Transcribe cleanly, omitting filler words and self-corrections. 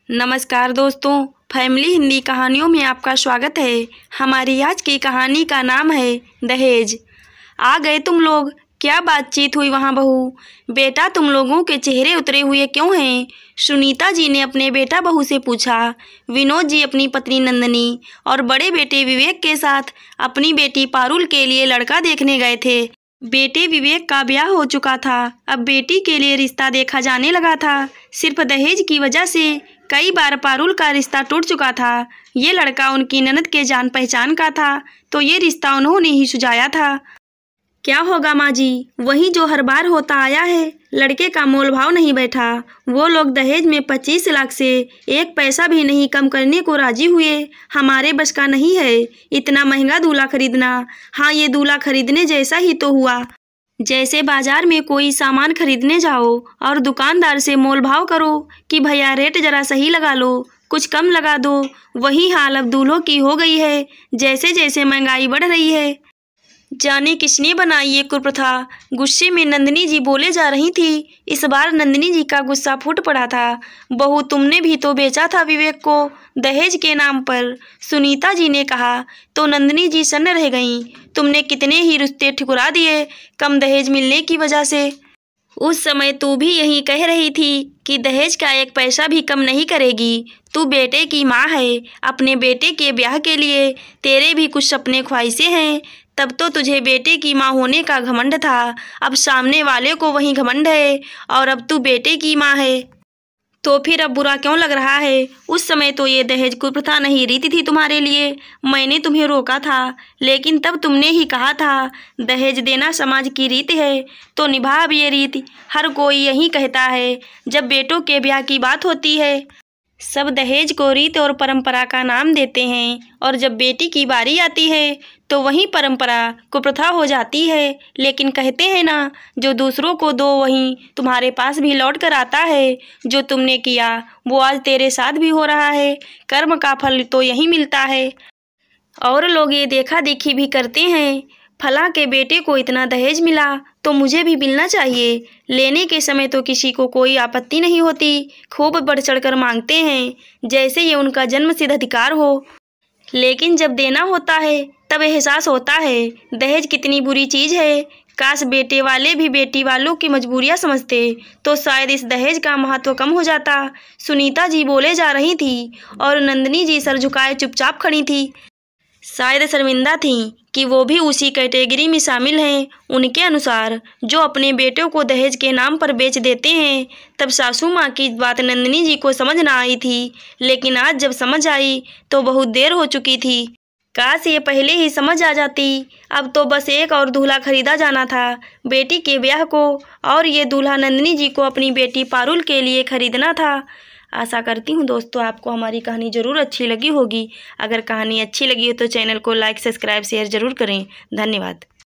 नमस्कार दोस्तों, फैमिली हिंदी कहानियों में आपका स्वागत है। हमारी आज की कहानी का नाम है दहेज। आ गए तुम लोग, क्या बातचीत हुई वहाँ बहू? बेटा, तुम लोगों के चेहरे उतरे हुए क्यों हैं? सुनीता जी ने अपने बेटा बहू से पूछा। विनोद जी अपनी पत्नी नंदिनी और बड़े बेटे विवेक के साथ अपनी बेटी पारुल के लिए लड़का देखने गए थे। बेटे विवेक का ब्याह हो चुका था, अब बेटी के लिए रिश्ता देखा जाने लगा था। सिर्फ दहेज की वजह से कई बार पारुल का रिश्ता टूट चुका था। ये लड़का उनकी ननद के जान पहचान का था, तो ये रिश्ता उन्होंने ही सुझाया था। क्या होगा माँ जी, वही जो हर बार होता आया है। लड़के का मोल भाव नहीं बैठा। वो लोग दहेज में 25 लाख से एक पैसा भी नहीं कम करने को राजी हुए। हमारे बस का नहीं है इतना महंगा दूल्हा खरीदना। हाँ, ये दूल्हा खरीदने जैसा ही तो हुआ जैसे बाजार में कोई सामान खरीदने जाओ और दुकानदार से मोल भाव करो कि भैया रेट जरा सही लगा लो, कुछ कम लगा दो। वही हाल अब दूल्हों की हो गई है। जैसे जैसे महंगाई बढ़ रही है, जाने किसने बनाई ये कुप्रथा। गुस्से में नंदिनी जी बोले जा रही थी। इस बार नंदिनी जी का गुस्सा फूट पड़ा था। बहू, तुमने भी तो बेचा था विवेक को दहेज के नाम पर, सुनीता जी ने कहा। तो नंदिनी जी सन्न रह गईं। तुमने कितने ही रिश्ते ठुकरा दिए कम दहेज मिलने की वजह से। उस समय तू भी यही कह रही थी कि दहेज का एक पैसा भी कम नहीं करेगी। तू बेटे की माँ है, अपने बेटे के ब्याह के लिए तेरे भी कुछ सपने ख्वाहिशें हैं। तब तो तुझे बेटे की माँ होने का घमंड था, अब सामने वाले को वही घमंड है और अब तू बेटे की माँ है, तो फिर अब बुरा क्यों लग रहा है? उस समय तो ये दहेज कुप्रथा नहीं रीति थी तुम्हारे लिए। मैंने तुम्हें रोका था, लेकिन तब तुमने ही कहा था दहेज देना समाज की रीत है, तो निभा अब ये रीति। हर कोई यही कहता है जब बेटों के ब्याह की बात होती है। सब दहेज को रीत और परंपरा का नाम देते हैं, और जब बेटी की बारी आती है तो वही परंपरा कुप्रथा हो जाती है। लेकिन कहते हैं ना, जो दूसरों को दो वही तुम्हारे पास भी लौट कर आता है। जो तुमने किया वो आज तेरे साथ भी हो रहा है। कर्म का फल तो यही मिलता है। और लोग ये देखा देखी भी करते हैं, फला के बेटे को इतना दहेज मिला तो मुझे भी मिलना चाहिए। लेने के समय तो किसी को कोई आपत्ति नहीं होती, खूब बढ़ चढ़कर मांगते हैं जैसे ये उनका जन्मसिद्ध अधिकार हो। लेकिन जब देना होता है तब एहसास होता है दहेज कितनी बुरी चीज़ है। काश बेटे वाले भी बेटी वालों की मजबूरियां समझते तो शायद इस दहेज का महत्व कम हो जाता। सुनीता जी बोले जा रही थी और नंदिनी जी सर झुकाए चुपचाप खड़ी थी। शायद शर्मिंदा थीं कि वो भी उसी कैटेगरी में शामिल हैं। उनके अनुसार जो अपने बेटों को दहेज के नाम पर बेच देते हैं। तब सासू माँ की बात नंदिनी जी को समझ ना आई थी, लेकिन आज जब समझ आई तो बहुत देर हो चुकी थी। काश ये पहले ही समझ आ जाती। अब तो बस एक और दूल्हा खरीदा जाना था बेटी के ब्याह को, और ये दूल्हा नंदिनी जी को अपनी बेटी पारुल के लिए खरीदना था। आशा करती हूँ दोस्तों आपको हमारी कहानी ज़रूर अच्छी लगी होगी। अगर कहानी अच्छी लगी हो तो चैनल को लाइक, सब्सक्राइब, शेयर ज़रूर करें। धन्यवाद।